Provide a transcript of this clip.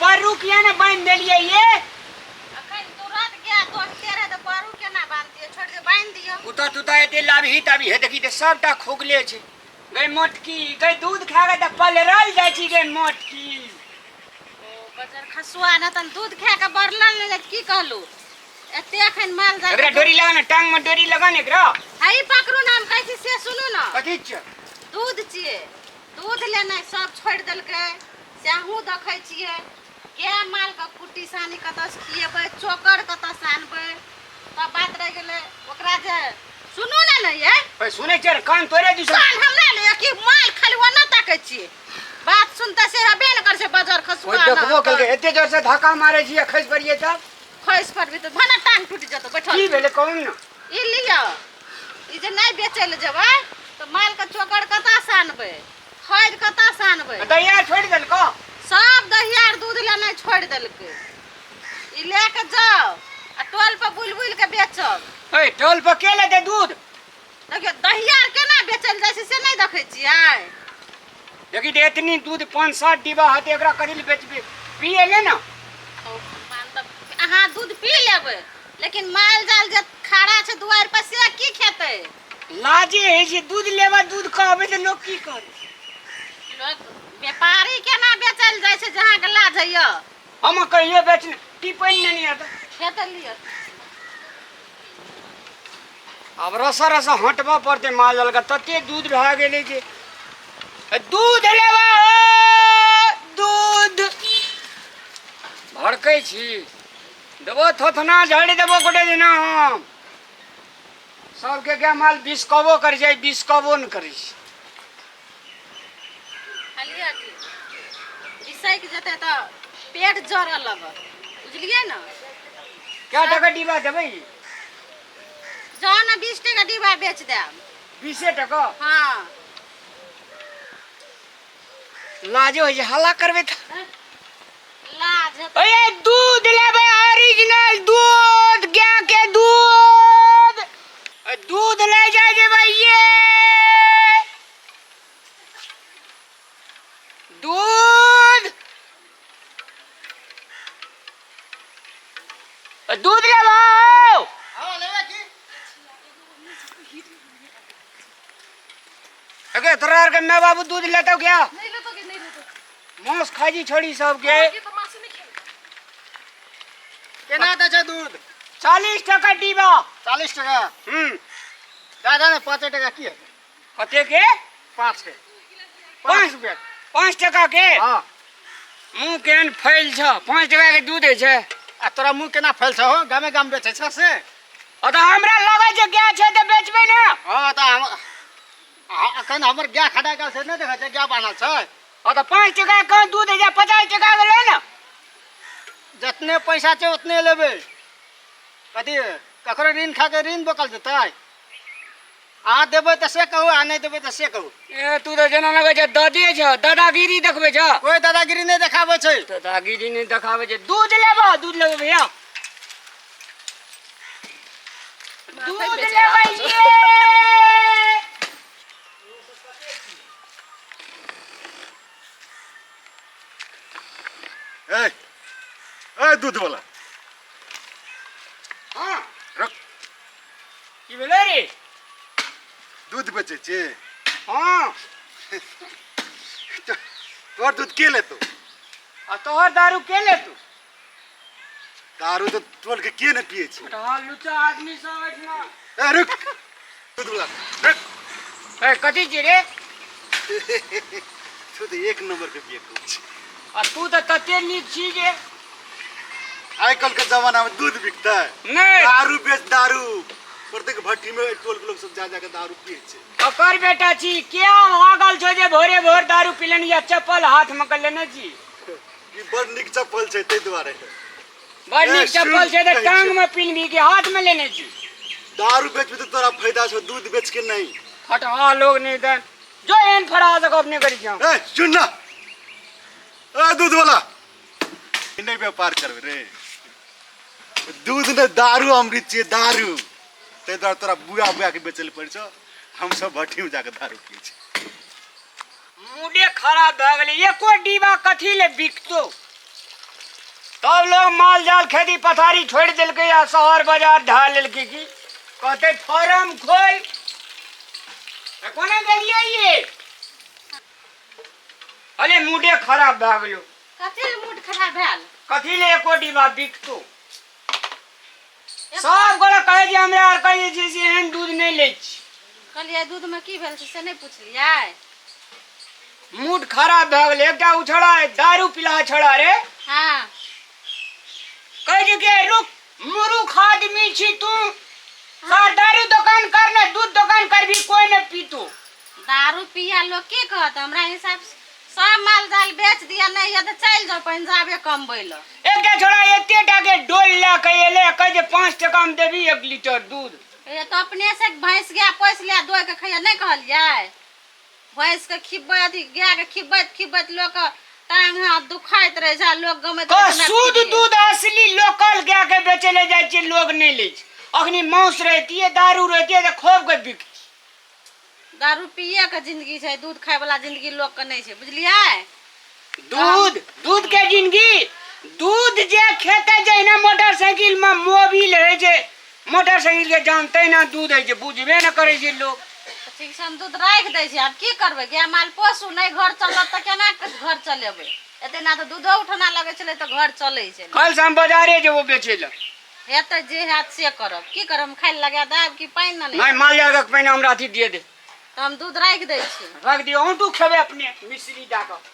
परू किया ने बांध देलिए ये अखन तुरंत गया दोस्त तेरे तो परू के ना बांध दिए छोड़ दे बांध दियो उता तुता एते लाभी तभी हे देखी ते सबटा खोगले छे गई मोटकी गई दूध खागे त पलरल जाय छी गई मोटकी ओ बजर खसुआ ना तन दूध खा के बरलन ले की कहलू एते अखन माल जा एकरा डोरी लगा ना टांग में डोरी लगा ने एकरा हई पकड़ू नाम कहै से सुनू ना कथि छ दूध छिए दूध लेना सब छोड़ देलकै चाहू देखै छिए के माल का कुट्टी सानी कत से खिएबै चोकर कत से आनबै तब बात रह गेलै ओकरा जे सुनू ना नहीं है भाई सुने चल कान तोरे दिस कान हमरा ले कि माल खाली वना ताकै छिए बात सुनते से हबे न कर से बाजार खसुआ कोई देखबो कल के एते जोर से धक्का मारे छी खस पड़िए त खस पर भी तो भना टांग टूट जतो बैठल की भेले कहू ना ई लिया ई जे नहीं बेचे ले जेबै तो माल का चोकर कता से आनबै खैर कता से आनबै दैया छोड़ देल को सब दहियार दूध लेना छोड़ देलकै ई लेके जाओ आ टोल पर बुलबुल के बेचब ए टोल पर के ले दे दूध देखियो दहियार केना बेचल जाइ छै से नहीं देखै छियै देखी दे इतनी दूध 5-7 डिब्बा हते एकरा करिल बेचबे पिए ले ना अहाँ दूध पी लेबै लेकिन माल जाल जे खाड़ा छै दुआर पर से की खेतै लाजे है जे दूध लेवा दूध कहबे त लोग की करे लोग व्यापारी केना बेचल जाइ छै जहाँ के लाज है हम कहियो बेच टिपन नहीं आता खेत लियो अब रसा रसा हटवा पड़ते माल जल का तते दूध भा गेले जे दूध लेवा दूध भड़कै छी देबो थोथना झाड़ी देबो गोटे दिन हम सबके क्या माल बिस्कबो कर जाए बिस्कबो न करी खाली अथी बिसैक जेतै त पेट जरऽ लगत बुझलियै ना क्या टका डिब्बा देबै जाओ ना 20 टका डिब्बा बेच देब 20 टका हाँ लाजो है हल्ला करबे त लाज ओए दूध लेबै ओरिजिनल दूध गाय के दूध दूध ले जाए जे भैये दूध दूध लेबो हां लेवे की अगे तोरा के मैं बाबू दूध लेतो क्या नहीं लेतो मांस खाजी छोड़ी सब के ये तो मांस नहीं खेले केना दै छै दूध 40 टका डिब्बा 40 टका दादा ने 5 टका की है कते के 5 के 5 रुपया 5 टका के हां मुंह केहन फैल छ 5 टका के दूध है छै आ तोरा मुंह केना फैल छ हो गामे गाम बेचै छ से अ त हमरा लगे छै गाय छै त बेचबै ना हां त हम अखन हमर गाय खड़ा का से नहीं देखै छै गाय बान्हल छै अ त 5 टका के दूध है 50 टका के ले ना जितने पैसा छै उतने लेबै कथी ककरो ऋण खा के ऋण बकल देतै आ देबै त से कहू आ नहीं देबै त से कहू ए तू तो जना लगे छै ददे छ दादागिरी देखबे छ कोई दादागिरी नहीं देखाबै छै दादागिरी नहीं देखाबे छै दूध लेबो भैया दूध लेबै ये ए दूध वाला हां रख की भेलै रे दूध बेचे छे हां तोर दूध के लेतो आ तोहर दारू के ले तू दारू तो तोल के न पिए छे हां लुचा आदमी सब एठना ए रुक दूध वाला रुक ए कथि छी रे तू तो एक नंबर के पिए कुछ आ तू तो तते नीक छी जे आजकल के जमाना में दूध बिकता है नहीं दारू बेच दारू प्रत्येक भट्टी में टोल के लोग सब जा के दारू पिए छे ओकर बेटा छी क्या भागल छो जे भोरे भोर दारू पिलन या चप्पल हाथ में कर लेने छी ई बड़ निक चप्पल छे ते द्वारे बड़ नीक चप्पल छै त टांग में पिनबी के हाथ में लेने छी दारू बेचबे तो तोरा फायदा छो दूध बेच के नहीं हटा लोग नहीं दन जो एन फराज को अपने करी जाओ ए सुन ना ए दूध वाला नहीं व्यापार करबे रे दूध ने दारू अमृत छे दारू ते द्वारा तोरा बुआ बुआ के बेचल पड़ छ हम सब भट्टी में जाके दारू पिए छे मुडे खराब भ गेलै एको डिब्बा कथी ले बिकतो तब लोग माल जाल खेती पथारी छोड़ दिल के या शहर बाजार ढा लेल की कहते फार्म खोल कोने गेलिए ये अरे मुडे खराब भए गेलो कथी मूड खराब भेल कथी ले एको डिब्बा बिकतो सब गोला कहे जे हमरा आर कहे जे से एहन दूध नहीं ले छी कहलिए दूध में की भेल से नहीं पूछलिए मूड खराब भए गेल एकटा उछड़ा दारू पिला छड़ा रे हाँ कहे जे के रुक मूर्ख आदमी छी तू सार दारू दुकान करने दूध दुकान कर भी कोई न पीतो दारू पिया लोग की कहत हमरा हिसाब से सब माल जाल बेच दिया नहीं है तो चल जाओ पंजाबे कमबै ल एकटा छोड़ा एते टा के डोल ला के एले कहे जे 5 टका में देबी 1 लीटर दूध ये तो अपने से भैंस गया पोस लिया दोय के खैया नहीं कहलिए भैंस के खिब्बै अथी गाय के खिब्बैत लोग के टांग हाथ दुखाइत रहे जा लोग गमे तो शुद्ध दूध असली लोकल गाय के बेचे ले जाय छै लोग नहीं ले छै अखनी मांस रहती है दारू रहती है खूब के बिक दारू पिए के जिंदगी छै दूध खाय वाला जिंदगी लोग के नहीं छै बुझलिए दूध के जिंदगी दूध जे खेते जे ना मोटरसाइकिल में मोबिल है जे मोटरसाइकिल के जानते ना दूध है जे बुझबे न करे छै लोग ठीक से हम दूध राख दै छी आब की करबै गाय माल पोसू नहीं घर चलत त केना घर चलेबै एते ना तो दूधो उठाना लगे छले त घर चलै छै कल से हम बाजारे जेबो बेचे ल हेतै जे हाथ से करब की करब खाइ लगा देब कि पानि न नहीं माल जाल के पानी हमरा अथी दिए दे तो हम दूध राख दै छी रख दियो तू खेबे अपने मिश्री डाक